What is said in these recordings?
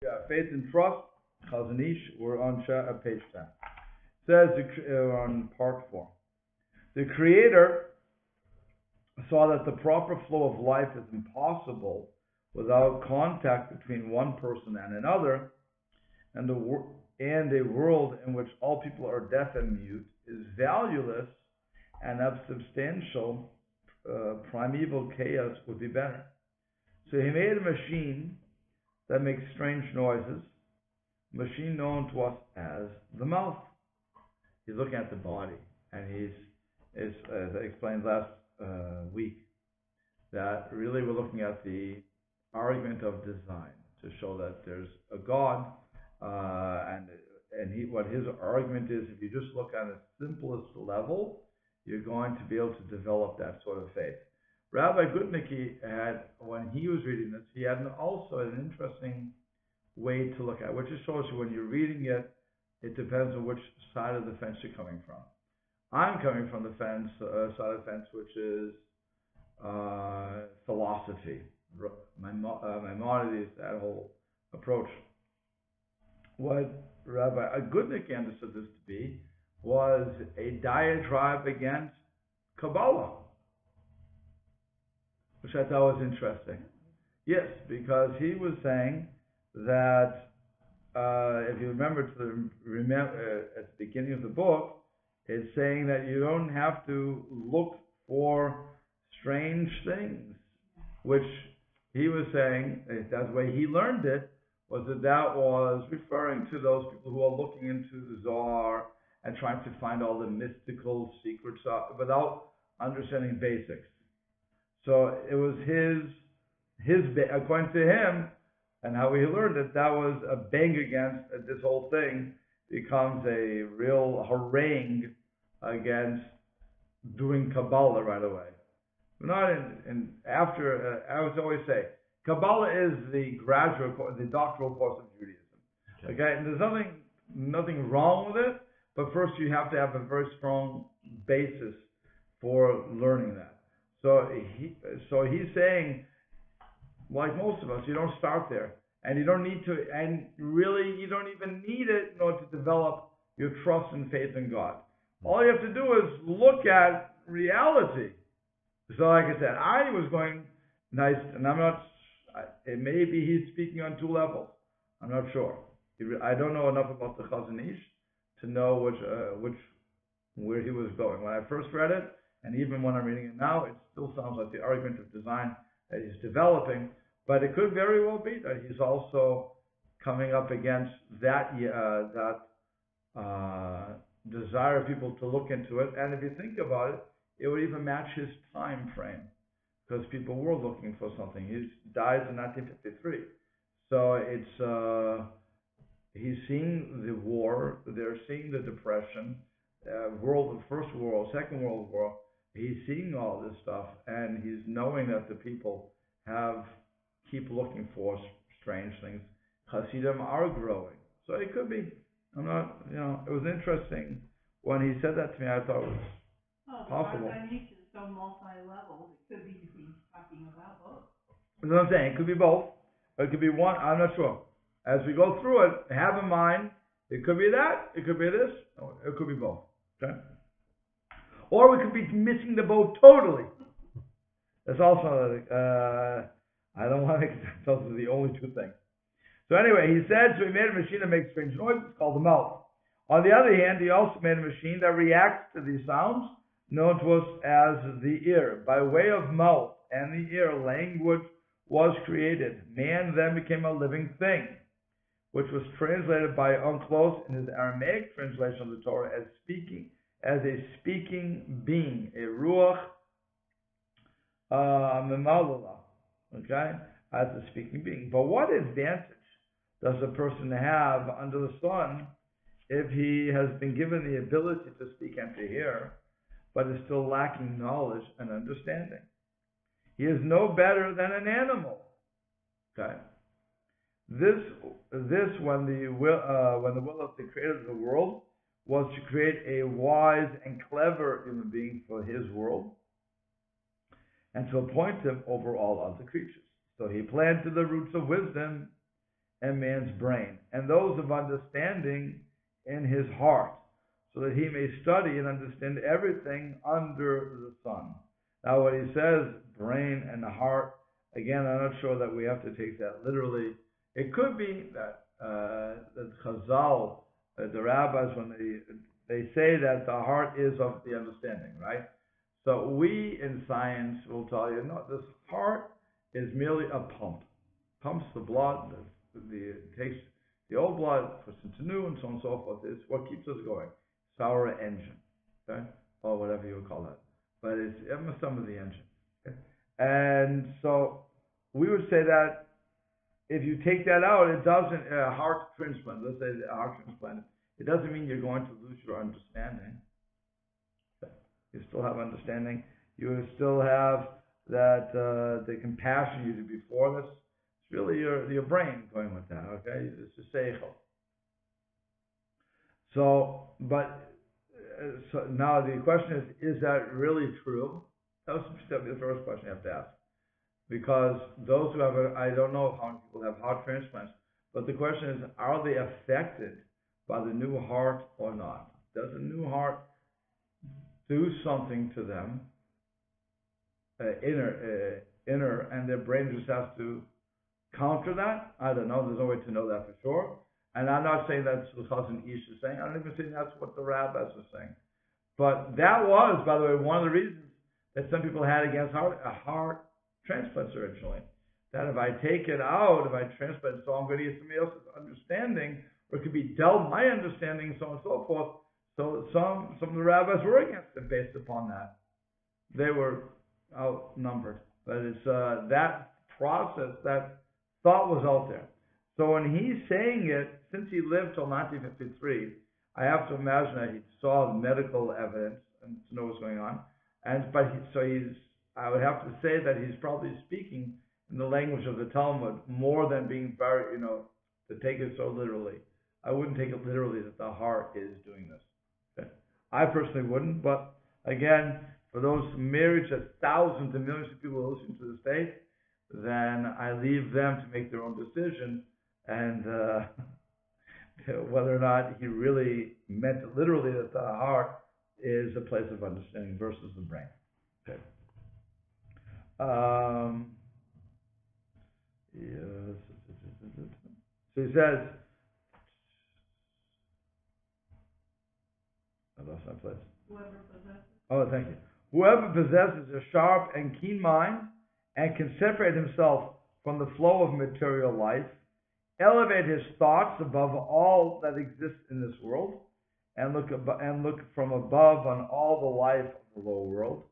Yeah, faith and trust, Chazanish. We're on page 10. Says on part 4. The Creator saw that the proper flow of life is impossible without contact between one person and another, and a world in which all people are deaf and mute is valueless, and unsubstantial primeval chaos would be better. So he made a machine that makes strange noises, a machine known to us as the mouth. He's looking at the body, and as I explained last week, that really we're looking at the argument of design to show that there's a God, what his argument is, if you just look at the simplest level, you're going to be able to develop that sort of faith. Rabbi Gutnicki had, when he was reading this, he had also an interesting way to look at it, which just shows you when you're reading it, it depends on which side of the fence you're coming from. I'm coming from the fence side of the fence, which is philosophy, Maimonides, that whole approach. What Rabbi Gutnicki understood this to be was a diatribe against Kabbalah, which I thought was interesting. Yes, because he was saying that if you remember at the beginning of the book, it's saying that you don't have to look for strange things, which he was saying, that's the way he learned it, was that was referring to those people who are looking into the Zohar and trying to find all the mystical secrets without understanding basics. So it was according to him, and how he learned it, that was a bang against this whole thing becomes a real harangue against doing Kabbalah right away. Not after, I would always say, Kabbalah is the the doctoral course of Judaism. Okay, and there's nothing wrong with it, but first you have to have a very strong basis for learning that. So he's saying, like most of us, you don't start there, and you don't need to, and really you don't even need it in order to develop your trust and faith in God. All you have to do is look at reality. So like I said, I was going nice, and I'm not, maybe he's speaking on two levels. I'm not sure. I don't know enough about the Chazon Ish to know where he was going. When I first read it, and even when I'm reading it now, it still sounds like the argument of design that he's developing, but it could very well be that he's also coming up against that desire of people to look into it. And if you think about it, it would even match his time frame, because people were looking for something. He dies in 1953, so it's he's seeing the war, they're seeing the depression, First World, Second World War. He's seeing all this stuff, and he's knowing that the people keep looking for strange things. Hasidim are growing, so it could be. I'm not, it was interesting when he said that to me. I thought it was possible. Is so multi-level. It could be he's talking about both. That's what I'm saying. It could be both, or it could be one. I'm not sure. As we go through it, have in mind, it could be that, it could be this, or it could be both. Okay? Or we could be missing the boat totally. That's also, I don't want to make those are the only two things. So anyway, he said, so he made a machine that makes strange noises called the mouth. On the other hand, he also made a machine that reacts to these sounds, known to us as the ear. By way of mouth and the ear, language was created. Man then became a living thing, which was translated by Unclose in his Aramaic translation of the Torah as a speaking being, a ruach memalala, okay, as a speaking being. But what advantage does a person have under the sun if he has been given the ability to speak and to hear, but is still lacking knowledge and understanding? He is no better than an animal. Okay. This when the will of the Creator of the world was to create a wise and clever human being for his world, and to appoint him over all other creatures. So he planted the roots of wisdom and man's brain, and those of understanding in his heart, so that he may study and understand everything under the sun. Now, when he says brain and the heart, again, I'm not sure that we have to take that literally. It could be that that Chazal, the rabbis, when they say that the heart is of the understanding, right? So we in science will tell you, no, this heart is merely a pump. Pumps the blood, takes the old blood, puts into new, and so on and so forth. It's what keeps us going. It's our engine, okay? Or whatever you would call it. But it's some of the engine. Okay? And so we would say that if you take that out, it doesn't, heart transplant, let's say a heart transplant, it doesn't mean you're going to lose your understanding. You still have understanding. You still have that the compassion you did before this. It's really your brain going with that, okay? It's a seichel. So, so now the question is that really true? That was the first question you have to ask. Because those who have, I don't know how many people have heart transplants, but the question is, are they affected by the new heart or not? Does the new heart do something to them, inner, and their brain just has to counter that? I don't know. There's no way to know that for sure. And I'm not saying that's what Chazon Ish is saying. I'm not even saying that's what the rabbis are saying. But that was, by the way, one of the reasons that some people had against heart transplants originally. That if I take it out, if I transplant, so I'm going to get somebody else's understanding, or it could be dealt my understanding, so on and so forth. So some of the rabbis were against it based upon that. They were outnumbered. But it's that process, that thought was out there. So when he's saying it, since he lived till 1953, I have to imagine that he saw the medical evidence and to know what's going on. I would have to say that he's probably speaking in the language of the Talmud more than being very, to take it so literally. I wouldn't take it literally that the heart is doing this. Okay? I personally wouldn't, but again, for those myriads of thousands and millions of people who listen to this tape, then I leave them to make their own decision, and whether or not he really meant literally that the heart is a place of understanding versus the brain. Okay. Yes. So he says, I lost my place. Whoever possesses. Oh, thank you. Whoever possesses a sharp and keen mind and can separate himself from the flow of material life, elevate his thoughts above all that exists in this world, and look from above on all the life of the lower world,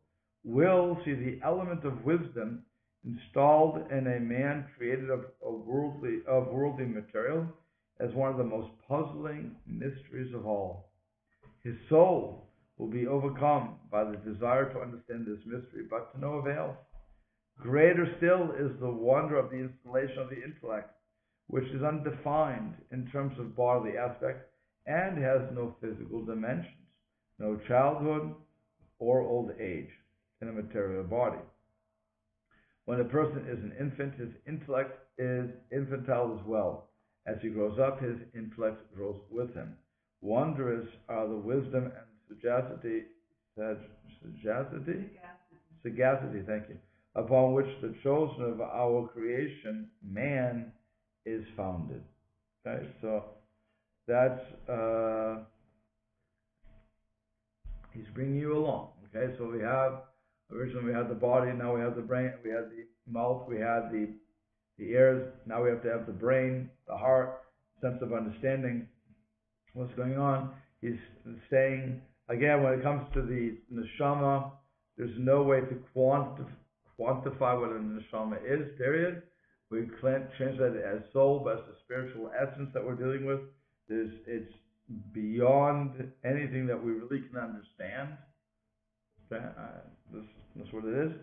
will see the element of wisdom installed in a man created of worldly material as one of the most puzzling mysteries of all. His soul will be overcome by the desire to understand this mystery, but to no avail. Greater still is the wonder of the installation of the intellect, which is undefined in terms of bodily aspect and has no physical dimensions, no childhood or old age in a material body. When a person is an infant, his intellect is infantile as well. As he grows up, his intellect grows with him. Wondrous are the wisdom and sagacity, thank you, upon which the chosen of our creation, man, is founded. Okay, so that's he's bringing you along. Okay, so originally we had the body, now we have the brain, we had the mouth, we had the ears, now we have to have the brain, the heart, sense of understanding what's going on. He's saying, again, when it comes to the neshama, there's no way to quantify what a neshama is, period. We translate it as soul, but it's the spiritual essence that we're dealing with. It's beyond anything that we really can understand. Okay? That's what it is.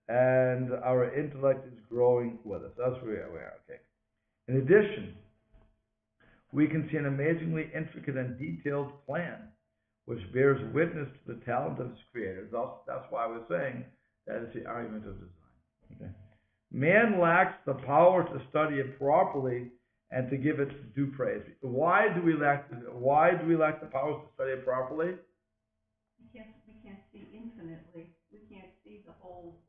And our intellect is growing with us. That's where we are. Okay. In addition, we can see an amazingly intricate and detailed plan which bears witness to the talent of its creator. That's why I was saying that it's the argument of design. Okay. Man lacks the power to study it properly and to give it due praise. Why do we lack the powers to study it properly? We can't see infinitely. We can't see the whole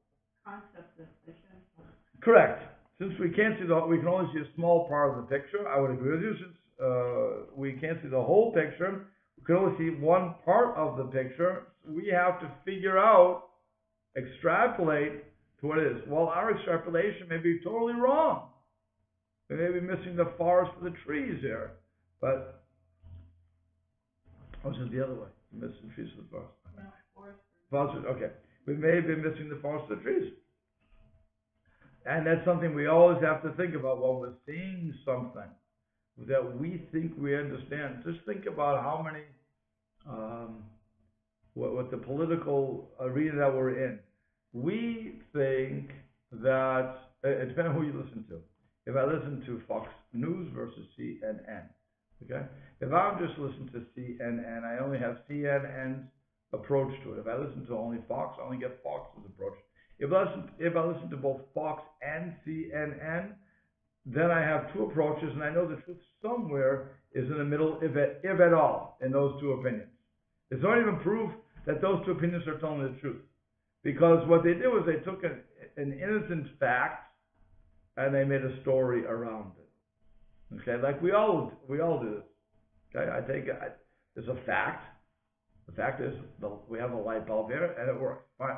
concept of the Shem. Correct. Since we can't see we can only see a small part of the picture. I would agree with you. Since we can't see the whole picture, we can only see one part of the picture. We have to figure out, extrapolate to what it is. Well, our extrapolation may be totally wrong. We may be missing the forest for the trees here, but this is the other way. Missing the trees for the forest. No, Forest. Okay, we may be missing the forest for the trees. And that's something we always have to think about when we're seeing something that we think we understand. Just think about how many, what the political arena that we're in. We think that, it depends on who you listen to. If I listen to Fox News versus CNN, okay? If I'm just listening to CNN, I only have CNN's approach to it. If I listen to only Fox, I only get Fox's approach. If I listen to both Fox and CNN, then I have two approaches, and I know the truth somewhere is in the middle, if at all, in those two opinions. There's not even proof that those two opinions are telling the truth. Because what they did was they took an innocent fact and they made a story around it. Okay, like we all do this. Okay, there's a fact. The fact is, we have a light bulb here and it works. Fine.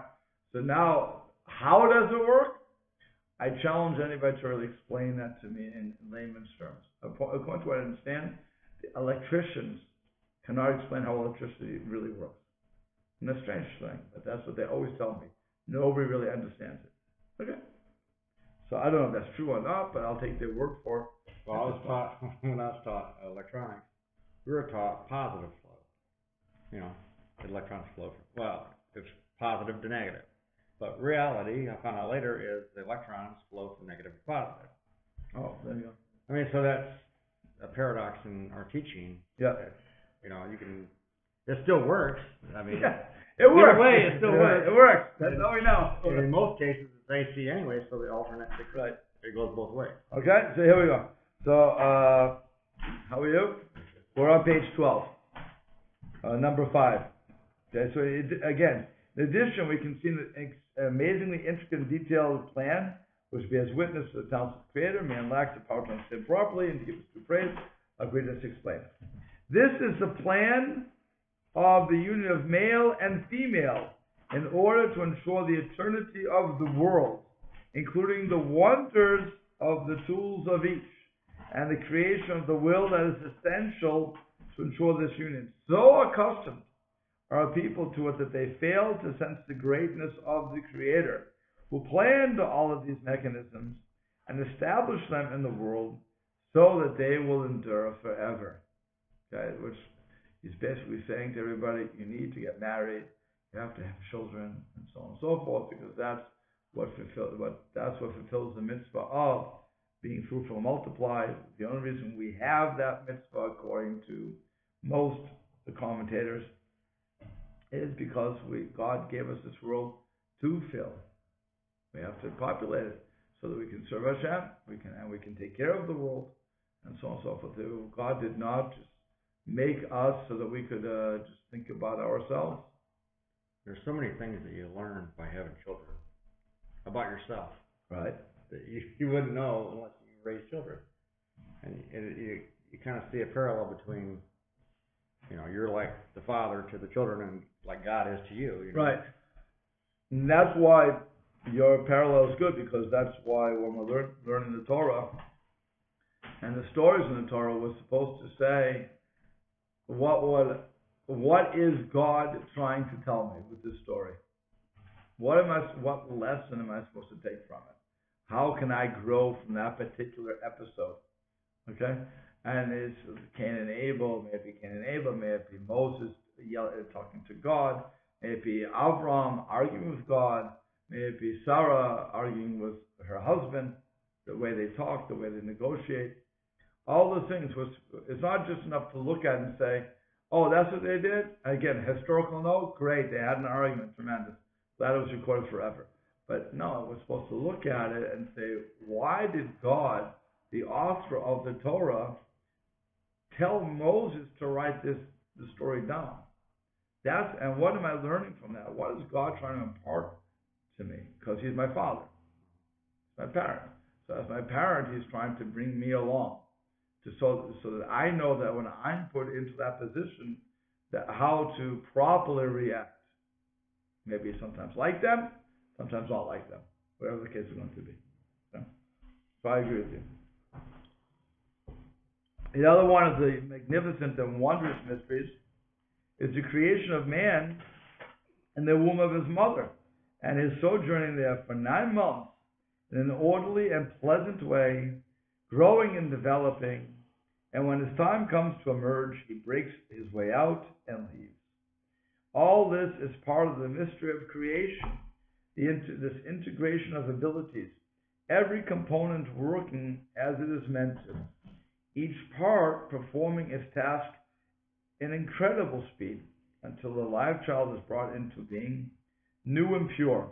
So now, how does it work? I challenge anybody to really explain that to me in layman's terms. According to what I understand, the electricians cannot explain how electricity really works. And that's a strange thing, but that's what they always tell me. Nobody really understands it. Okay. So I don't know if that's true or not, but I'll take their word for it. Well, when I was taught electronics, we were taught positive flow. You know, electrons flow. Well, it's positive to negative. But reality, I found out later, is the electrons flow from negative to positive. Oh, there you go. I mean, so that's a paradox in our teaching. Yeah. That, it still works. I mean, yeah, it works. Either way, it still works. It works. That's all we know. And in most cases, it's AC anyway, so the alternate, right. It goes both ways. Okay, so here we go. So, how are you? We're on page 12, number 5. Okay, so again, in addition, we can see an amazingly intricate and detailed plan, which bears witness to the talents of the Creator. Man lacks the power to understand properly and to give us true praise. I'll agree to explain. This is the plan of the union of male and female in order to ensure the eternity of the world, including the wonders of the tools of each, and the creation of the will that is essential to ensure this union. So accustomed are people to it that they fail to sense the greatness of the Creator, who planned all of these mechanisms and established them in the world so that they will endure forever. Okay, which he's basically saying to everybody, you need to get married, you have to have children, and so on and so forth, because that's what fulfills the mitzvah of being fruitful and multiply. The only reason we have that mitzvah, according to most the commentators, is because God gave us this world to fill. We have to populate it so that we can serve Hashem, we can take care of the world, and so on and so forth. God did not just make us so that we could just think about ourselves. There's so many things that you learn by having children about yourself, right? That you wouldn't know unless you raised children, and you kind of see a parallel between, you're like the father to the children, and like God is to you. Right. And that's why your parallel is good, because that's why when we're learning the Torah, and the stories in the Torah was supposed to say, what is God trying to tell me with this story? What lesson am I supposed to take from it? How can I grow from that particular episode? Okay? And it's Cain and Abel, may it be Cain and Abel, may it be Moses talking to God, may it be Avram arguing with God, may it be Sarah arguing with her husband, the way they talk, the way they negotiate. All those things, it's not just enough to look at and say, oh, that's what they did? Again, historical note, great, they had an argument, tremendous. Glad it was recorded forever. But no, we're supposed to look at it and say, why did God the author of the Torah, tell Moses to write the story down. And what am I learning from that? What is God trying to impart to me? Because he's my father, my parent. So as my parent, he's trying to bring me along, so that I know that when I'm put into that position, that how to properly react. Maybe sometimes like them, sometimes not like them, whatever the case is going to be. So I agree with you. The other one of the magnificent and wondrous mysteries is the creation of man in the womb of his mother, and his sojourning there for 9 months in an orderly and pleasant way, growing and developing, and when his time comes to emerge, he breaks his way out and leaves. All this is part of the mystery of creation, this integration of abilities, every component working as it is meant to, each part performing its task in incredible speed until the live child is brought into being, new and pure.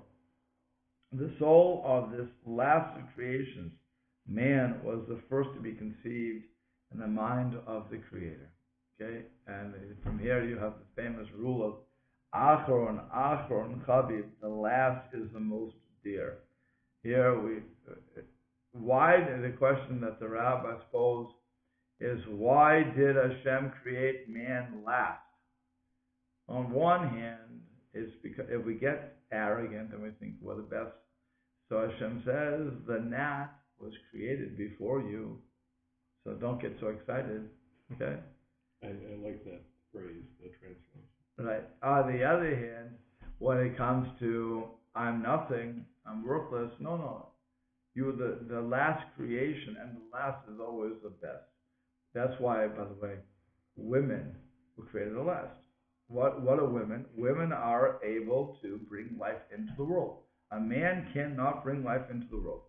The soul of this last of creations, man, was the first to be conceived in the mind of the Creator. Okay, and from here you have the famous rule of Achron Chabib, the last is the most dear. Here why the question that the rabbis pose is, why did Hashem create man last? On one hand, it's because if we get arrogant and we think we're the best, so Hashem says the gnat was created before you, so don't get so excited. Okay? I like that phrase, the translation. Right. On the other hand, when it comes to I'm nothing, I'm worthless, no. You're the last creation, and the last is always the best. That's why, by the way, women were created the last. What are women? Women are able to bring life into the world. A man cannot bring life into the world.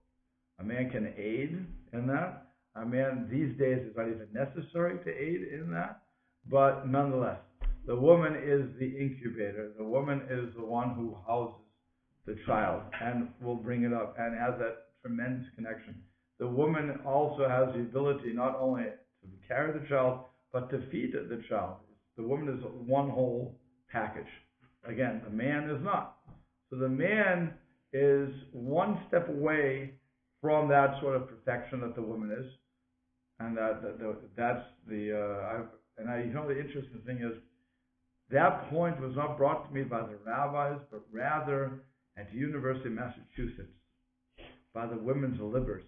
A man can aid in that. A man these days is not even necessary to aid in that. But nonetheless, the woman is the incubator. The woman is the one who houses the child and will bring it up and has that tremendous connection. The woman also has the ability not only to carry the child, but to feed the child. The woman is one whole package. Again, the man is not. So the man is one step away from that sort of perfection that the woman is, and that's the. The interesting thing is that point was not brought to me by the rabbis, but rather at the University of Massachusetts by the women's libbers,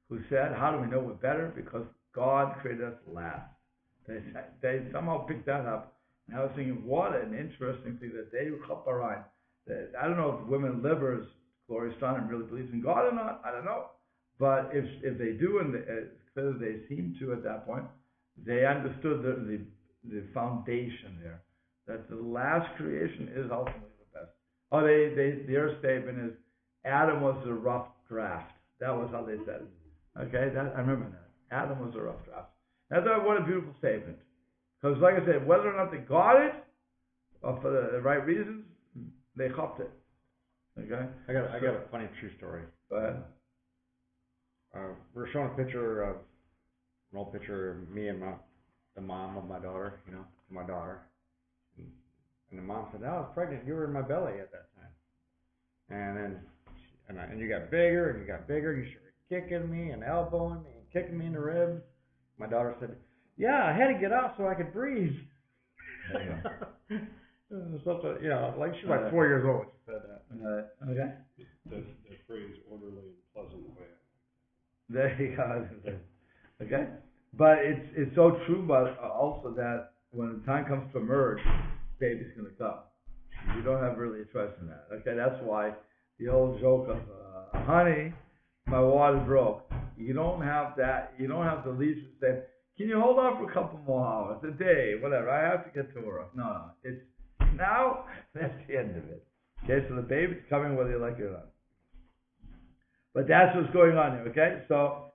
who said, "How do we know we're better? Because God created us last." They somehow picked that up, and I was thinking, what an interesting thing that they chaparine. I don't know if women libbers, Gloria Steinem, really believes in God or not. I don't know, but if they do, and clearly they seem to at that point, they understood the foundation there, that the last creation is ultimately the best. Their statement is Adam was a rough draft. That was how they said it. Okay, I remember that. Adam was a rough draft. That's what a beautiful statement. Because, like I said, whether or not they got it, or for the right reasons, they hopped it. Okay. I got a funny true story. Go ahead. We're showing a picture of an old picture of me and the mom of my daughter. My daughter, and the mom said, "I was pregnant. You were in my belly at that time." And then, and you got bigger and you got bigger. You started kicking me and elbowing me and kicking me in the ribs. My daughter said, "Yeah, I had to get out so I could breathe." Something, like she's like 4 years old. She said that. Okay. That phrase, orderly and pleasant way. There you go. Okay. But it's so true, but also that when the time comes to emerge, baby's going to come. You don't have really a choice in that. Okay. That's why the old joke of, honey, my water broke. You don't have that. You don't have the least to say, can you hold on for a couple more hours, a day, whatever. I have to get to work. No. It's now. That's the end of it. Okay. So the baby's coming whether you like it or not. But that's what's going on here. Okay. So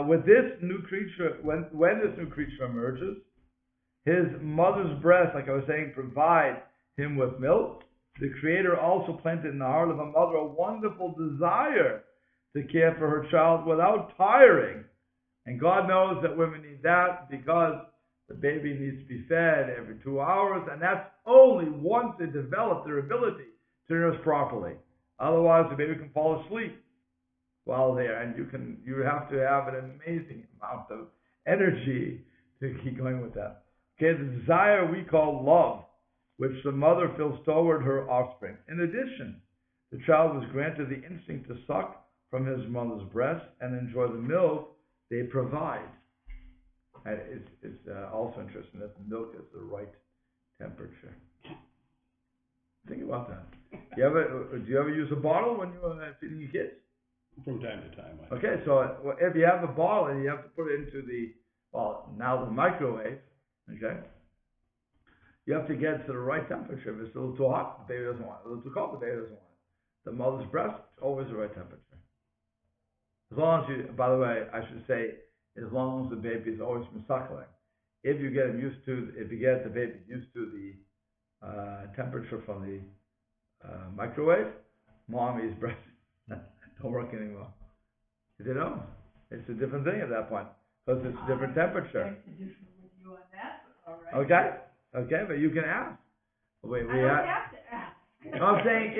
with this new creature, when this new creature emerges, his mother's breast, like I was saying, provide him with milk. The Creator also planted in the heart of a mother a wonderful desire to care for her child without tiring. And God knows that women need that because the baby needs to be fed every 2 hours, and that's only once they develop their ability to nurse properly. Otherwise, the baby can fall asleep while there, and you have to have an amazing amount of energy to keep going with that. Okay, the desire we call love, which the mother feels toward her offspring. In addition, the child was granted the instinct to suck from his mother's breast and enjoy the milk they provide. And it's also interesting that the milk is the right temperature. Think about that. Do you ever use a bottle when you're feeding your kids? From time to time. Okay, so if you have a bottle and you have to put it into now the microwave, okay, you have to get it to the right temperature. If it's a little too hot, the baby doesn't want it. A little too cold, the baby doesn't want it. The mother's breast is always the right temperature. As long as you, by the way, I should say, as long as the baby has always been suckling. If you get the baby used to the temperature from the microwave, mommy's breast don't work anymore. They don't. It's a different thing at that point because it's a different temperature. Okay, but you can ask. I don't have to ask. I'm saying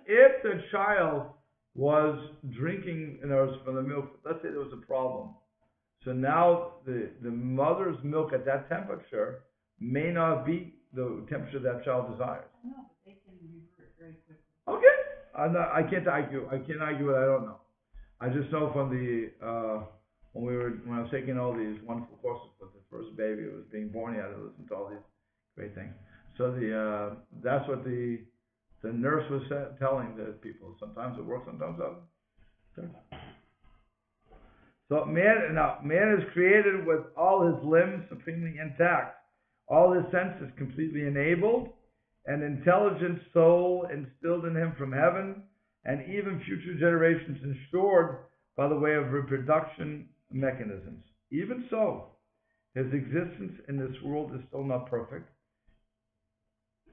if the child was drinking from the milk, let's say there was a problem. So now the mother's milk at that temperature may not be the temperature that child desires. No, but they can revert very quickly. Okay, I can't argue. I can't argue what I don't know. I just know from the when I was taking all these wonderful courses with the first baby who was being born, you had to listen to all these great things. So that's what the nurse was telling the people. Sometimes it works, sometimes it doesn't. Okay. So man is created with all his limbs supremely intact, all his senses completely enabled, an intelligent soul instilled in him from heaven, and even future generations ensured by the way of reproduction mechanisms. Even so, his existence in this world is still not perfect,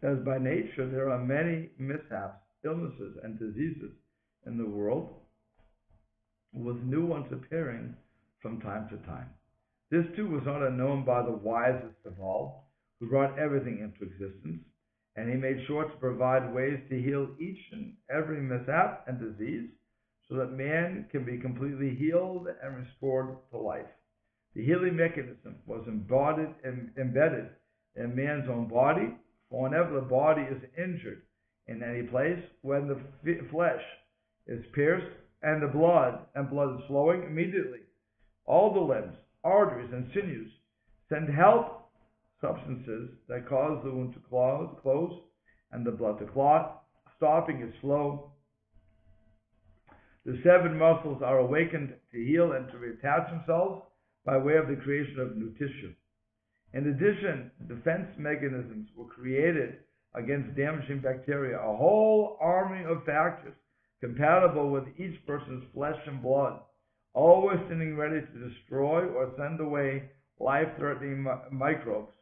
as by nature there are many mishaps, illnesses, and diseases in the world, with new ones appearing from time to time. This too was not unknown by the wisest of all, who brought everything into existence, and he made sure to provide ways to heal each and every mishap and disease, so that man can be completely healed and restored to life. The healing mechanism was embedded in man's own body, for whenever the body is injured in any place, when the flesh is pierced and blood is flowing, immediately all the limbs, arteries, and sinews send help substances that cause the wound to close and the blood to clot, stopping its flow. The 7 muscles are awakened to heal and to reattach themselves by way of the creation of new tissue. In addition, defense mechanisms were created against damaging bacteria, a whole army of factors compatible with each person's flesh and blood, always standing ready to destroy or send away life-threatening microbes.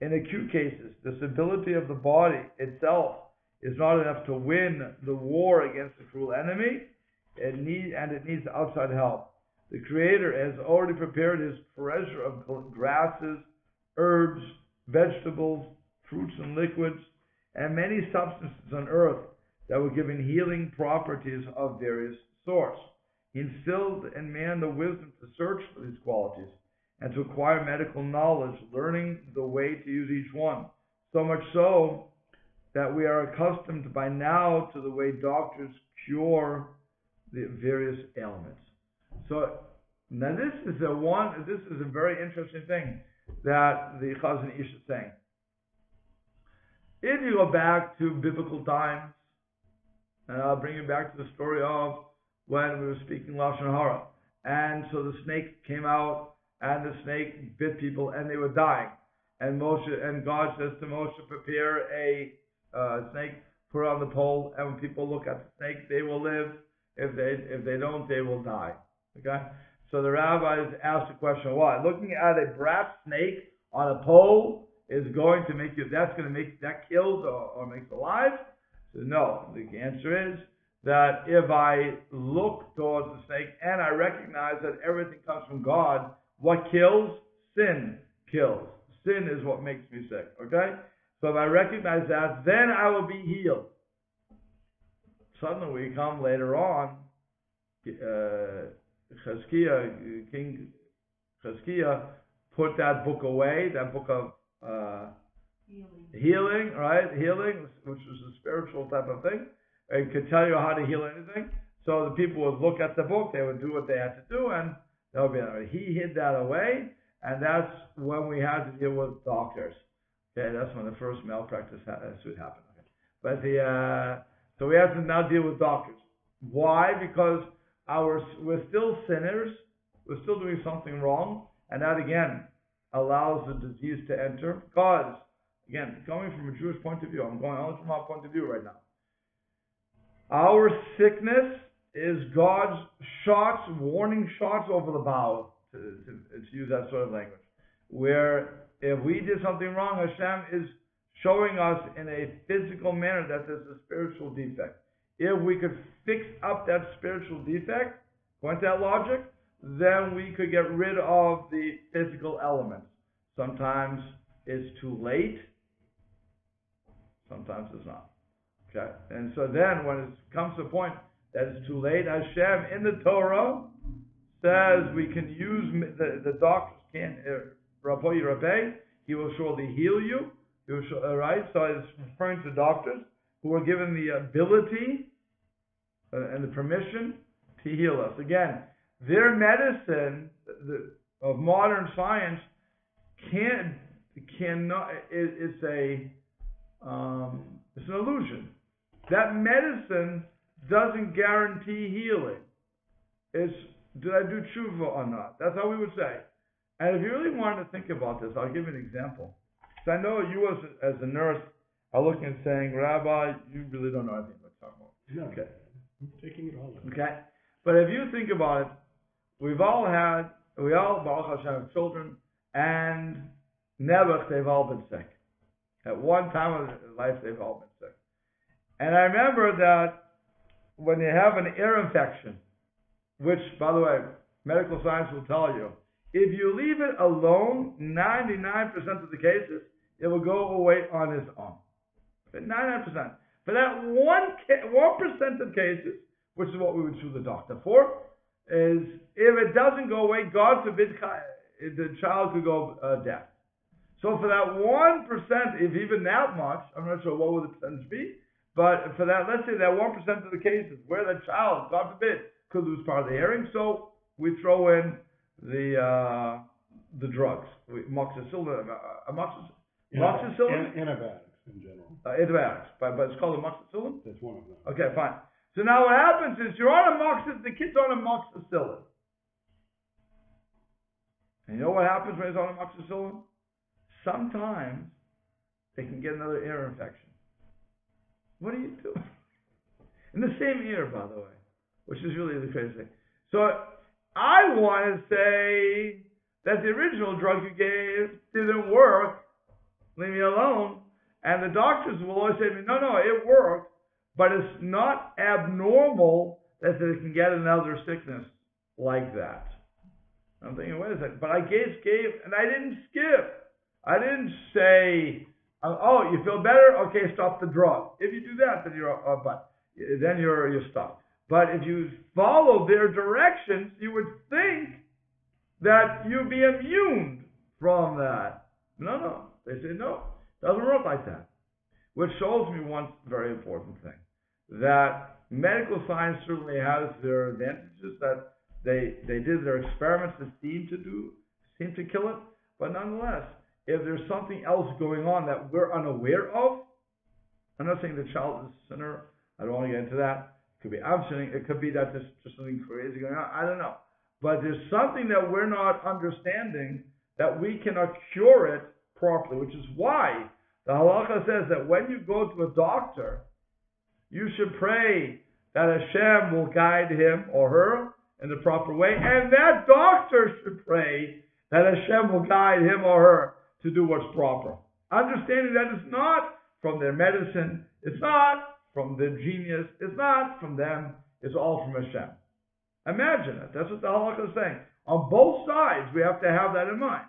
In acute cases, the stability of the body itself is not enough to win the war against the cruel enemy, it needs outside help. The Creator has already prepared his treasure of grasses, herbs, vegetables, fruits and liquids, and many substances on earth that were given healing properties of various sorts. He instilled in man the wisdom to search for these qualities and to acquire medical knowledge, learning the way to use each one. So much so that we are accustomed by now to the way doctors cure the various ailments. So now this is a very interesting thing that the Chazon Ish is saying. If you go back to biblical times, and I'll bring you back to the story of when we were speaking Lashon Hara, and so the snake came out, and the snake bit people, and they were dying. And God says to Moshe, prepare a snake, put it on the pole, and when people look at the snake, they will live. If they don't, they will die. Okay? So the rabbis asked the question, why? Looking at a brass snake on a pole is going to make that kills or makes alive? So no. The answer is that if I look towards the snake and I recognize that everything comes from God, what kills? Sin kills. Sin is what makes me sick, okay? So if I recognize that, then I will be healed. Suddenly we come later on, King Chazkiah put that book away, that book of healing, right? Healing, which is a spiritual type of thing. It could tell you how to heal anything. So the people would look at the book, they would do what they had to do, and they'll be like, he hid that away, and that's when we had to deal with doctors. Okay, that's when the first malpractice would happen. Okay. But so we have to now deal with doctors. Why? Because we're still sinners, we're still doing something wrong, and that again allows the disease to enter. Because, again, coming from a Jewish point of view, I'm going only from our point of view right now. Our sickness is God's shots, warning shots over the bow, to use that sort of language. Where if we did something wrong, Hashem is showing us in a physical manner that there's a spiritual defect. If we could fix up that spiritual defect, according to that logic, then we could get rid of the physical elements. Sometimes it's too late, sometimes it's not. Okay, and so then when it comes to a point that it's too late, Hashem in the Torah says we can use the doctors can Rabbi Rabbi. He will surely heal you. He will right. So it's referring to doctors who are given the ability and the permission to heal us. Again, their medicine of modern science cannot. It's an illusion. That medicine doesn't guarantee healing. It's, did I do tshuva or not? That's how we would say. And if you really wanted to think about this, I'll give you an example. So I know you as a nurse are looking and saying, Rabbi, you really don't know anything about talking about. No, okay. I'm taking it all in. Okay. But if you think about it, we all, Baruch Hashem, have children, and never they've all been sick. At one time of their life, they've all been sick. And I remember that when you have an ear infection, which, by the way, medical science will tell you, if you leave it alone, 99% of the cases, it will go away on its own. 99%. For that 1% of cases, which is what we would sue the doctor for, is if it doesn't go away, God forbid, the child could go deaf. So for that 1%, if even that much, I'm not sure what would the percentage be, but for that, let's say that 1% of the cases where the child, God forbid, could lose part of the hearing, so we throw in the drugs, amoxicillin. Antibiotics in general. Antibiotics, but it's called amoxicillin. That's one of them. Okay, fine. So now what happens is you're on the kid's on amoxicillin, and you know what happens when he's on amoxicillin? Sometimes they can get another ear infection. What do you do? In the same ear, by the way, which is really the crazy thing. So I want to say that the original drug you gave didn't work. Leave me alone. And the doctors will always say to me, no, it worked, but it's not abnormal that they can get another sickness like that. I'm thinking, wait a second, but I gave, and I didn't skip. I didn't say, oh, you feel better? Okay, stop the drug. If you do that, then you're stuck. But if you follow their directions, you would think that you'd be immune from that. No. They say, no, it doesn't work like that. Which shows me one very important thing, that medical science certainly has their advantages, that they did their experiments that seem to kill it, but nonetheless, if there's something else going on that we're unaware of, I'm not saying the child is a sinner, I don't want to get into that. It could be I'm sinning, it could be that there's just something crazy going on, I don't know. But there's something that we're not understanding that we cannot cure it properly, which is why the halacha says that when you go to a doctor, you should pray that Hashem will guide him or her in the proper way, and that doctor should pray that Hashem will guide him or her to do what's proper. Understanding that it's not from their medicine, it's not from the genius is not from them, it's all from Hashem. Imagine it. That's what the halakha is saying. On both sides, we have to have that in mind.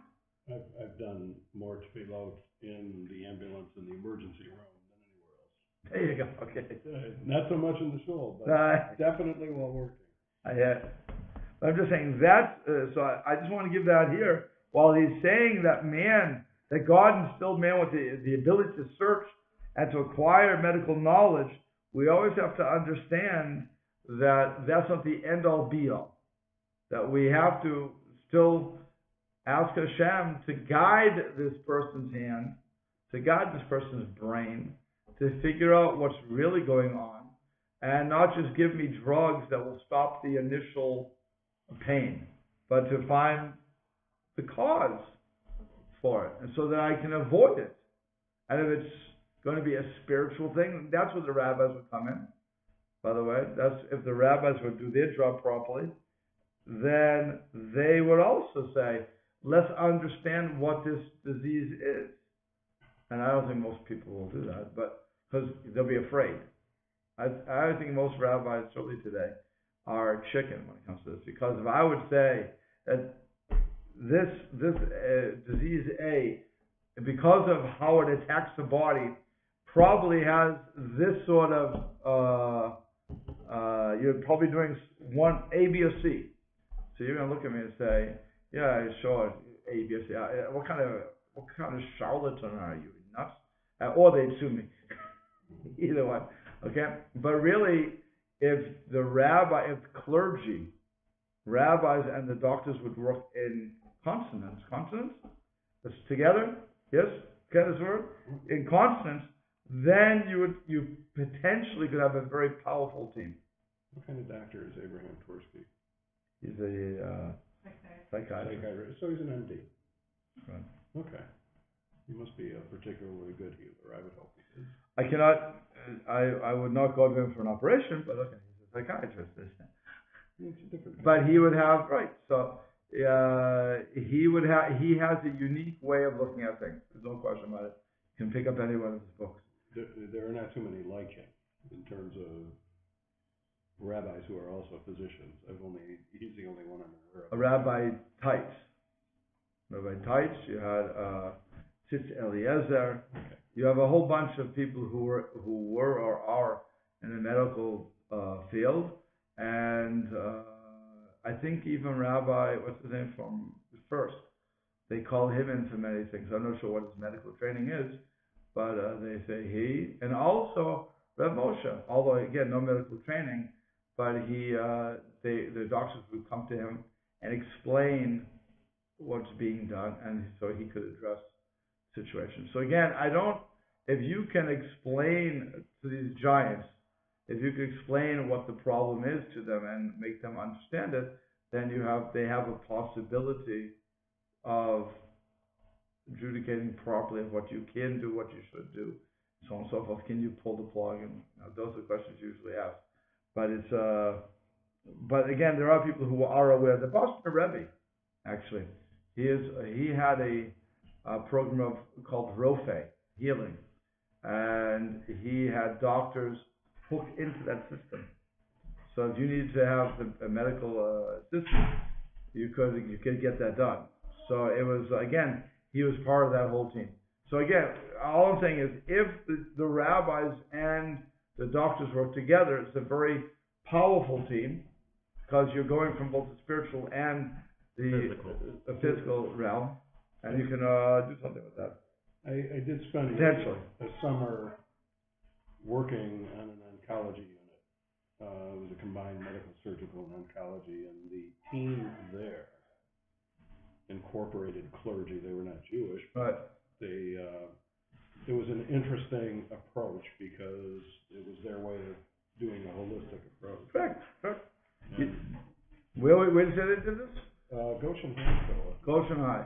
I've done more tefillot in the ambulance in the emergency room than anywhere else. There you go. Okay. Not so much in the shul, but definitely while working. I'm just saying that. So I just want to give that here. While he's saying that that God instilled man with the ability to search and to acquire medical knowledge, we always have to understand that that's not the end-all be-all. That we have to still ask Hashem to guide this person's hand, to guide this person's brain, to figure out what's really going on, and not just give me drugs that will stop the initial pain, but to find the cause for it, and so that I can avoid it. And if it's going to be a spiritual thing, that's where the rabbis would come in. By the way, that's if the rabbis would do their job properly, then they would also say, let's understand what this disease is. And I don't think most people will do that, but because they'll be afraid. I think most rabbis, certainly today, are chicken when it comes to this. Because if I would say that this disease A, because of how it attacks the body, probably has this sort of, you're probably doing one A, B, or C. So you're going to look at me and say, yeah, sure, A, B, or C. What kind of charlatan are you? Nuts? Or they'd sue me. Either one. Okay? But really, if clergy, rabbis and the doctors would work in consonance, that's together, yes? Get this word? In consonance, then you potentially could have a very powerful team. What kind of doctor is Abraham Tversky? He's a psychiatrist. So he's an MD. Right. Okay. He must be a particularly good healer. I would hope he is. I would not go to him for an operation, but okay, he's a psychiatrist. It's a different But he would have, right, so he has a unique way of looking at things. There's no question about it. You can pick up any one of his books. There are not too many like him in terms of rabbis who are also physicians. He's the only one I'm aware of. Rabbi Teitz. You had Tzitz Eliezer. Okay. You have a whole bunch of people who were or are in the medical field, and I think even Rabbi, what's his name from First, they call him into many things. I'm not sure what his medical training is, but they say he, and also Reb Moshe, although again no medical training, but the doctors would come to him and explain what's being done, and so he could address situations. So again, if you can explain to these giants, if you can explain what the problem is to them and make them understand it, then they have a possibility of adjudicating properly of what you can do, what you should do, so on and so forth. Can you pull the plug? And those are the questions usually asked. But again, there are people who are aware. The Boston Rebbe, actually, he had a program called Rofe, healing, and he had doctors hooked into that system. So if you needed to have a medical assistance, you could get that done. So it was, again, he was part of that whole team. So again, all I'm saying is if the rabbis and the doctors work together, it's a very powerful team because you're going from both the spiritual and the physical realm, and you can do something with that. I did spend Potentially a summer working on an oncology unit. It was a combined medical, surgical, and oncology, and the team there incorporated clergy. They were not Jewish, but it was an interesting approach because it was their way of doing a holistic approach. Correct. Where did you say they did this? Goshen High. Goshen High.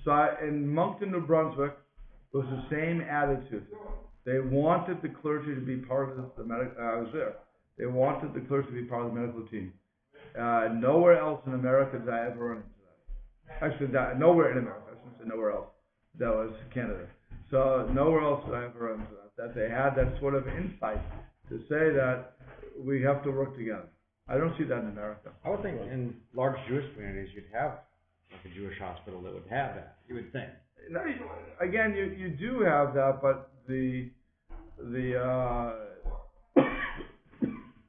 So in Moncton, New Brunswick, it was the same attitude. They wanted the clergy to be part of the medical. I was there. They wanted the clergy to be part of the medical team. Nowhere else in America did I ever run into that. Actually, nowhere in America. I shouldn't say nowhere else. That was Canada. So nowhere else did I ever run into that. That they had that sort of insight to say that we have to work together. I don't see that in America. I would think in large Jewish communities you'd have like a Jewish hospital that would have that. You would think. No, again, you do have that, but the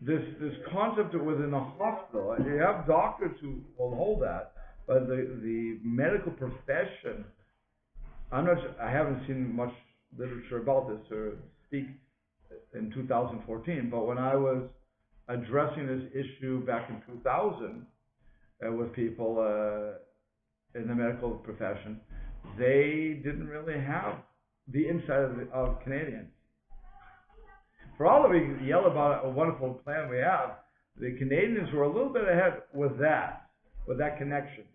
this concept of within a hospital, you have doctors who will hold that, but the medical profession, I haven't seen much literature about this or speak in 2014, but when I was addressing this issue back in 2000 with people in the medical profession, they didn't really have the insight of Canadians. For all that we yell about a wonderful plan we have, the Canadians were a little bit ahead with that connection.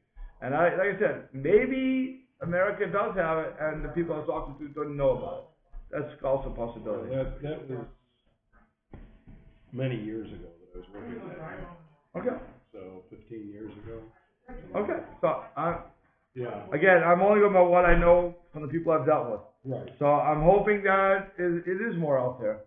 And like I said, maybe America does have it, and the people I was talking to don't know about it. That's also a possibility. That was many years ago that I was working at that. Okay. So 15 years ago. Okay. So yeah. Again, I'm only going by what I know from the people I've dealt with. Right. So I'm hoping that it is more out there.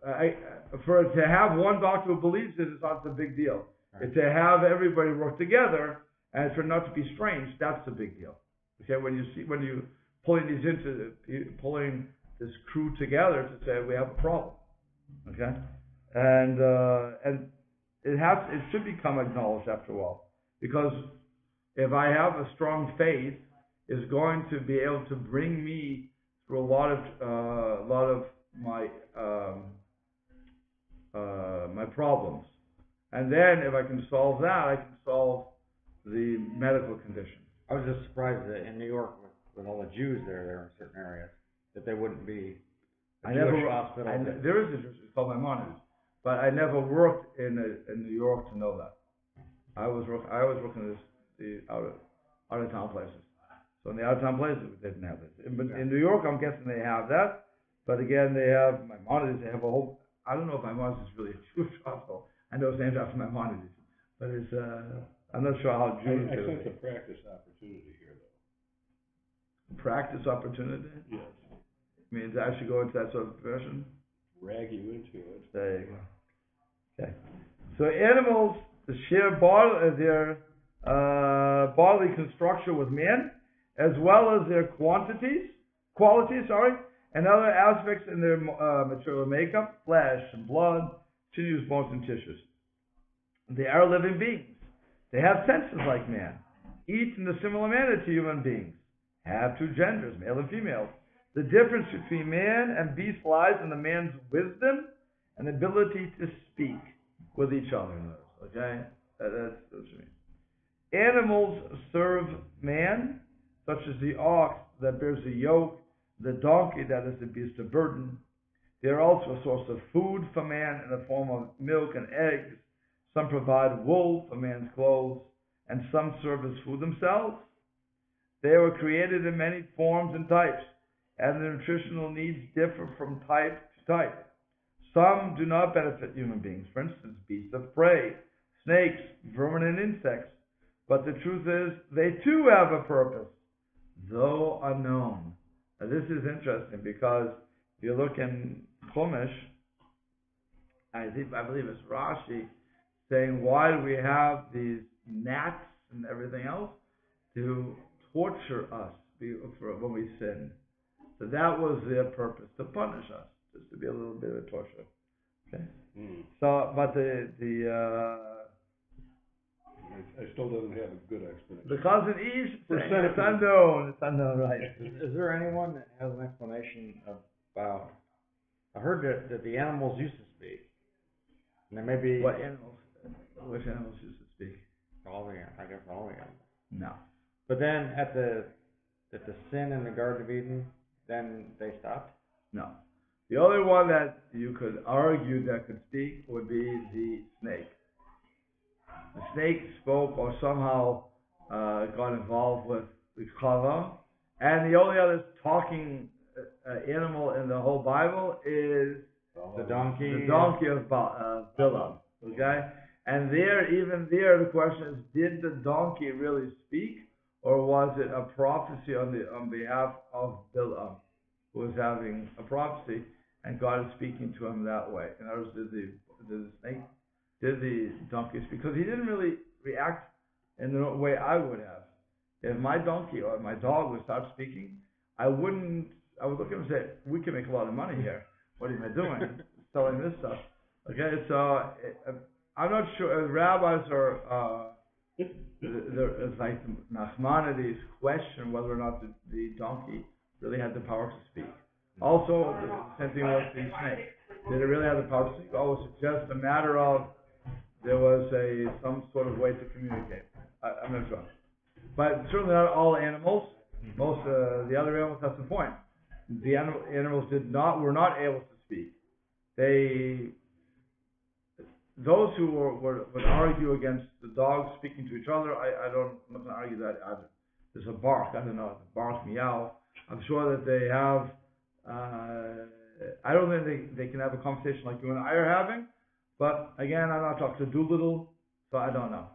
To have one doctor who believes it is not a big deal. Right. To have everybody work together and for it not to be strange, that's a big deal. Okay, when you pulling this crew together to say we have a problem. Okay, and it should become acknowledged after a while, because if I have a strong faith, is going to be able to bring me through a lot of my my problems, and then if I can solve that, I can solve the medical condition. I was just surprised that in New York, with all the Jews there in certain areas, that there wouldn't be a Jewish hospital. There is a Jewish, it's called Maimonides, but I never worked in New York to know that. I was working the out of town places. So in the out of town places, we didn't have this. In New York, I'm guessing they have that. But again, they have Maimonides. They have a whole. I don't know if Maimonides is really a Jewish hospital. I know it's named after Maimonides, but it's. I'm not sure how Jews. I sense a practice opportunity here, though. Practice opportunity? Yes. Means I should go into that sort of profession. Drag you into it. There you go. Okay. So animals share their bodily construction with man, as well as their qualities, and other aspects in their material makeup, flesh and blood, sinews, bones, and tissues. They are living beings. They have senses like man, eat in a similar manner to human beings, have two genders, male and female. The difference between man and beast lies in the man's wisdom and ability to speak with each other. Okay? That's what I mean. Animals serve man, such as the ox that bears the yoke, the donkey that is the beast of burden. They are also a source of food for man in the form of milk and eggs. Some provide wool for man's clothes, and some serve as food themselves. They were created in many forms and types, and their nutritional needs differ from type to type. Some do not benefit human beings, for instance, beasts of prey, snakes, vermin, and insects. But the truth is, they too have a purpose, though unknown. Now this is interesting, because if you look in Chumash, I believe it's Rashi, saying, why do we have these gnats and everything else? To torture us when we sin. So that was their purpose, to punish us, just to be a little bit of a torture. Okay. So, but I still don't have a good explanation. Because it is, it's unknown, right? Is there anyone that has an explanation about? I heard that the animals used to speak, and there may be what animals? Which animals used to speak? All the animals. No. But then at the sin in the Garden of Eden, then they stopped? No. The only one that you could argue that could speak would be the snake. The snake spoke or somehow got involved with the Chava. And the only other talking animal in the whole Bible is the donkey. The donkey of Bilam. Okay? And even there, the question is, did the donkey really speak? Or was it a prophecy on behalf of Bilam, who was having a prophecy? and God is speaking to him that way. In other words, did the donkey speak? Because he didn't really react in the way I would have. If my donkey or my dog would start speaking, I would look at him and say, we can make a lot of money here. What am I doing? Selling this stuff. Okay, so I'm not sure. Rabbis are, it's like Nachmanides question whether or not the donkey really had the power to speak. Also, the same thing with the snake. Did it really have the power to speak? Oh, it's just a matter of there was some sort of way to communicate. I'm not sure. But certainly not all animals. Most the other animals, that's the point. The animals were not able to speak. Those who would argue against the dogs speaking to each other, I'm not going to argue that either. There's a bark, I don't know, bark, meow. I'm sure that they have, I don't think they can have a conversation like you and I are having, but again, I'm not talking to Doolittle, so I don't know.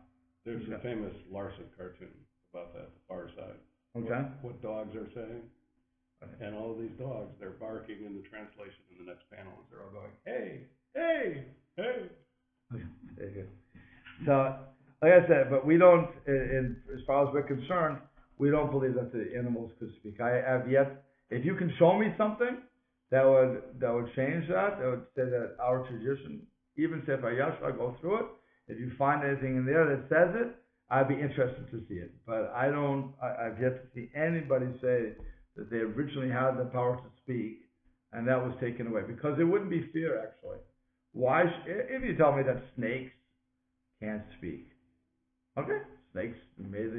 There's a famous Larson cartoon about that, The Far Side. Okay. What dogs are saying. And all of these dogs, they're barking in the translation in the next panel. They're all going, hey, hey, hey. Very good. So, like I said, but we don't, as far as we're concerned, we don't believe that the animals could speak. I have yet, if you can show me something that would change that would say that our tradition, even Sefer Yashar, go through it. If you find anything in there that says it, I'd be interested to see it. But I've yet to see anybody say that they originally had the power to speak and that was taken away. Because it wouldn't be fair, actually. Why, if you tell me that snakes can't speak, okay, snakes made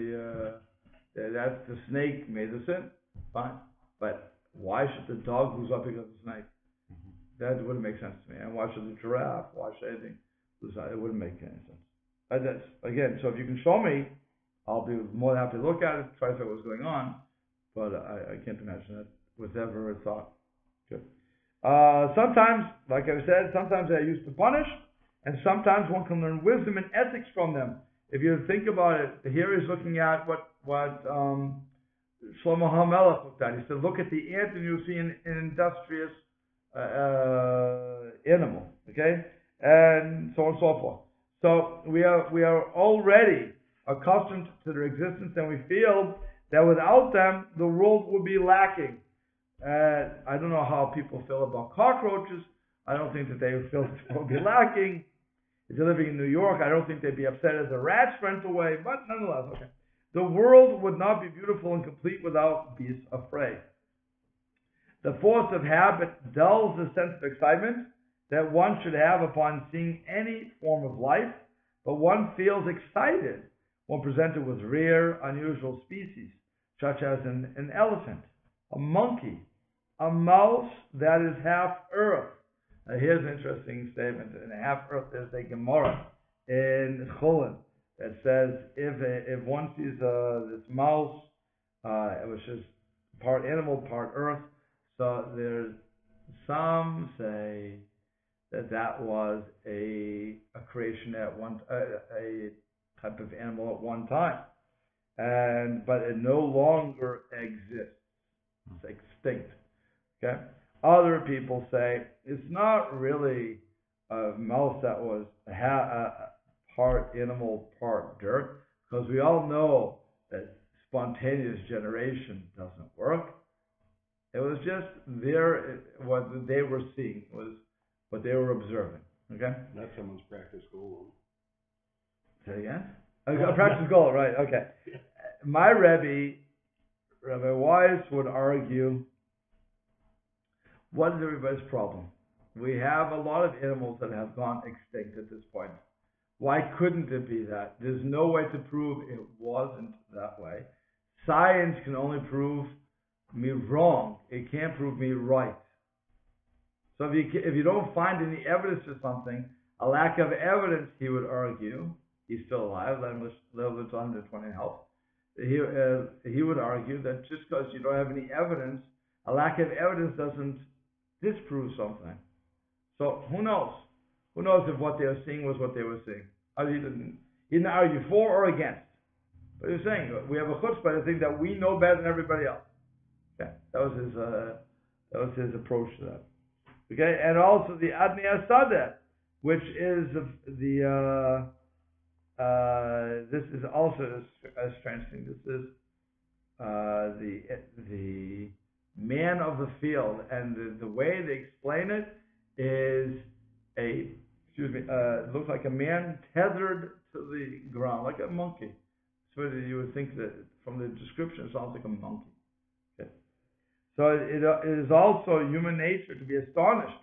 that's the snake made the sin, fine. But why should the dog lose up because of the snake? That wouldn't make sense to me. And why should the giraffe? Why should anything lose up? It wouldn't make any sense. That's, again, so if you can show me, I'll be more than happy to look at it, try to figure out what's going on. But I can't imagine that was ever a thought. Good. Sometimes, like I said, sometimes they're used to punish, and sometimes one can learn wisdom and ethics from them. If you think about it, here he's looking at what Shlomo HaMelech looked at. He said, look at the ant and you'll see an industrious animal, okay? And so on and so forth. So we are already accustomed to their existence, and we feel that without them, the world would be lacking. I don't know how people feel about cockroaches. I don't think that they would feel it will be lacking. If you're living in New York, I don't think they'd be upset as the rats went away, but nonetheless, okay. The world would not be beautiful and complete without beasts of prey. The force of habit dulls the sense of excitement that one should have upon seeing any form of life, but one feels excited when presented with rare, unusual species, such as an elephant, a monkey, a mouse that is half earth. Now here's an interesting statement. In half earth, there's a Gemara in Chulin that says if one sees this mouse, which is part animal, part earth, so there's some say that was a creation at a type of animal at one time, but it no longer exists. It's extinct. Okay. Other people say it's not really a mouse that was part animal, part dirt, because we all know that spontaneous generation doesn't work. It was just what they were seeing, was what they were observing. Okay? That's someone's practice goal. Say it again? A practice goal, right, okay. My Rebbe, Rabbi Weiss, would argue, what is everybody's problem? We have a lot of animals that have gone extinct at this point. Why couldn't it be that? There's no way to prove it wasn't that way. Science can only prove me wrong. It can't prove me right. So if you don't find any evidence for something, a lack of evidence, he would argue, he's still alive, let him live until 120 and help. He would argue that just because you don't have any evidence, a lack of evidence doesn't disprove something. So who knows? Who knows if what they were seeing was what they were seeing? He didn't argue for or against. But he was saying, we have a chutzpah to think that we know better than everybody else. Okay, that was his approach to that. Okay, and also the Admiya Sadeh, which is this is also a strange thing. This is the man of the field, and the way they explain it is it looks like a man tethered to the ground, like a monkey. So you would think that from the description, it sounds like a monkey. Okay. So it is also human nature to be astonished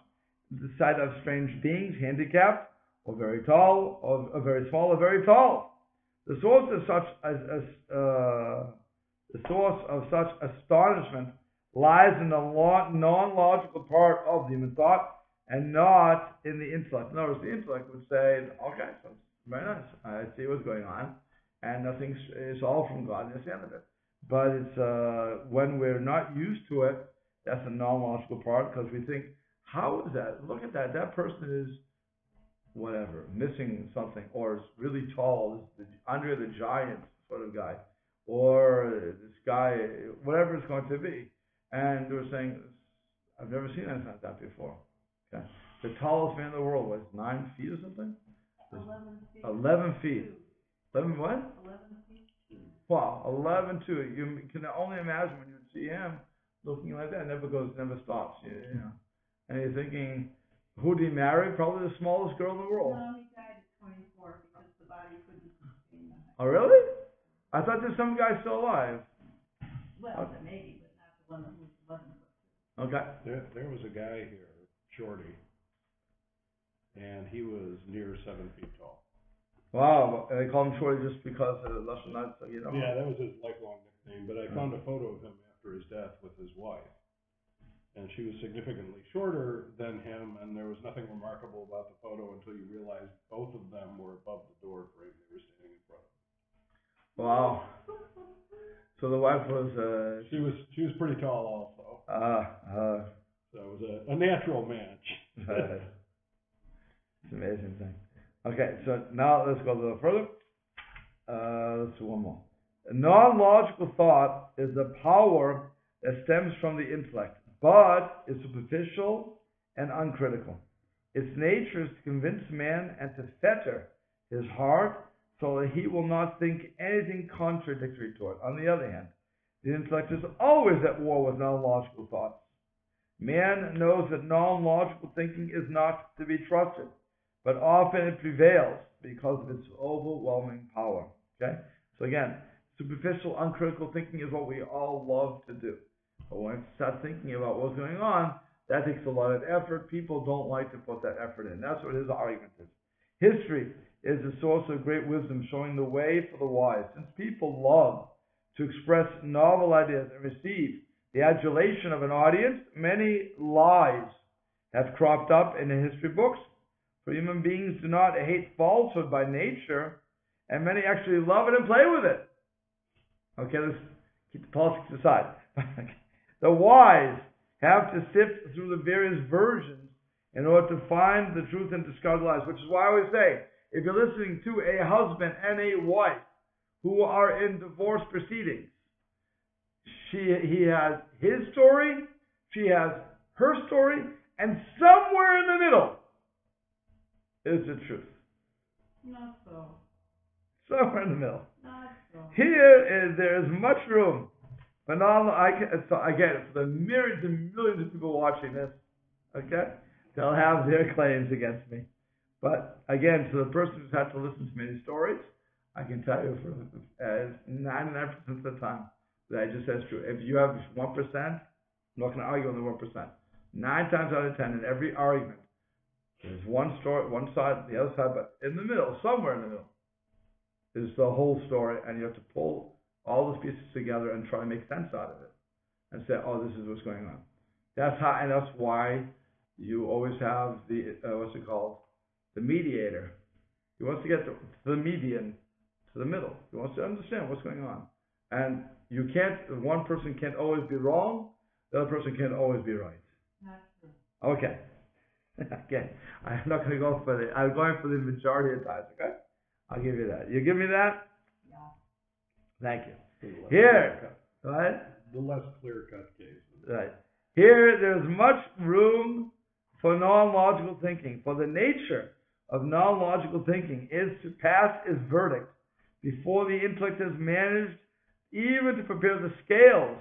at the sight of strange beings, handicapped, or very tall, or very small, or very tall. The source of such astonishment lies in the non-logical part of the human thought and not in the intellect. In other words, the intellect would say, okay, so it's very nice. I see what's going on, and nothing is all from God. That's the end of it. But it's when we're not used to it, that's the non-logical part, because we think, how is that? Look at that. That person is whatever, missing something, or is really tall, is Andre the Giant sort of guy, or this guy, whatever it's going to be. And we're saying, I've never seen anything like that before. Okay. The tallest man in the world was 9 feet or something? 11 feet. 11 feet. 11 what? 11 feet. Wow, 11 2. You can only imagine when you see him looking like that. Never stops. You know. And you're thinking, who did he marry? Probably the smallest girl in the world. No, he died at 24 because the body couldn't sustain that. Oh, really? I thought there's some guy still alive. Well, maybe, but not the one who was 11 foot. Okay. There was a guy here, Shorty, and he was near 7 feet tall. Wow, and they call him Shorty just because of the Lashon Hara, so you know. Yeah, that was his lifelong nickname, but I found a photo of him after his death with his wife. And she was significantly shorter than him, and there was nothing remarkable about the photo until you realized both of them were above the door frame they were standing in front of. Wow. So the wife was She was pretty tall also. So it was a natural match. It's an amazing thing. Okay, so now let's go a little further. Let's do one more. A non-logical thought is a power that stems from the intellect, but is superficial and uncritical. Its nature is to convince man and to fetter his heart so that he will not think anything contradictory to it. On the other hand, the intellect is always at war with non-logical thoughts. Man knows that non-logical thinking is not to be trusted, but often it prevails because of its overwhelming power. Okay? So again, superficial, uncritical thinking is what we all love to do. But when we start thinking about what's going on, that takes a lot of effort. People don't like to put that effort in. That's what his argument is. History is a source of great wisdom, showing the way for the wise. Since people love to express novel ideas and receive the adulation of an audience, many lies have cropped up in the history books. For human beings do not hate falsehood by nature, and many actually love it and play with it. Okay, let's keep the politics aside. The wise have to sift through the various versions in order to find the truth and discard lies, which is why I always say, if you're listening to a husband and a wife who are in divorce proceedings, he has his story, she has her story, and somewhere in the middle is the truth. Not so. Somewhere in the middle. Not so. There is much room. But now again, for the myriads and millions of people watching this, okay, they'll have their claims against me. But again, to the person who's had to listen to many stories, I can tell you for 99% of the time that I just said it's true. If you have 1%, I'm not going to argue on the 1%. 9 times out of 10 in every argument, there's one story, one side, the other side, but in the middle, somewhere in the middle, is the whole story, and you have to pull all those pieces together and try to make sense out of it, and say, oh, this is what's going on. That's how, and that's why you always have the the mediator. He wants to get to the median, to the middle. He wants to understand what's going on, and you can't. One person can't always be wrong. The other person can't always be right. Not true. Okay. Again, I'm not going to go for the. I'm going for the majority of times. Okay, I'll give you that. You give me that. Yeah. Thank you. Here, right? The less clear-cut cases. Right. Here, there's much room for non-logical thinking. For the nature of non-logical thinking is to pass its verdict before the intellect has managed even to prepare the scales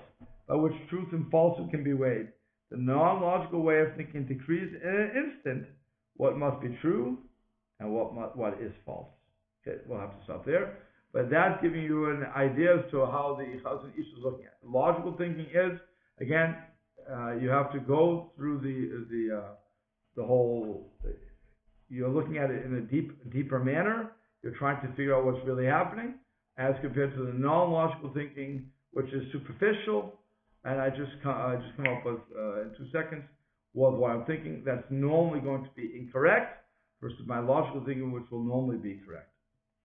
by which truth and falsehood can be weighed. The non-logical way of thinking decrees in an instant what must be true and what is false. Okay, we'll have to stop there. But that's giving you an idea as to how the Chazon Ish is looking at it. Logical thinking is, again, you have to go through the whole. You're looking at it in a deeper manner. You're trying to figure out what's really happening, as compared to the non-logical thinking, which is superficial. And I just come up with in 2 seconds what I'm thinking. That's normally going to be incorrect versus my logical thinking, which will normally be correct.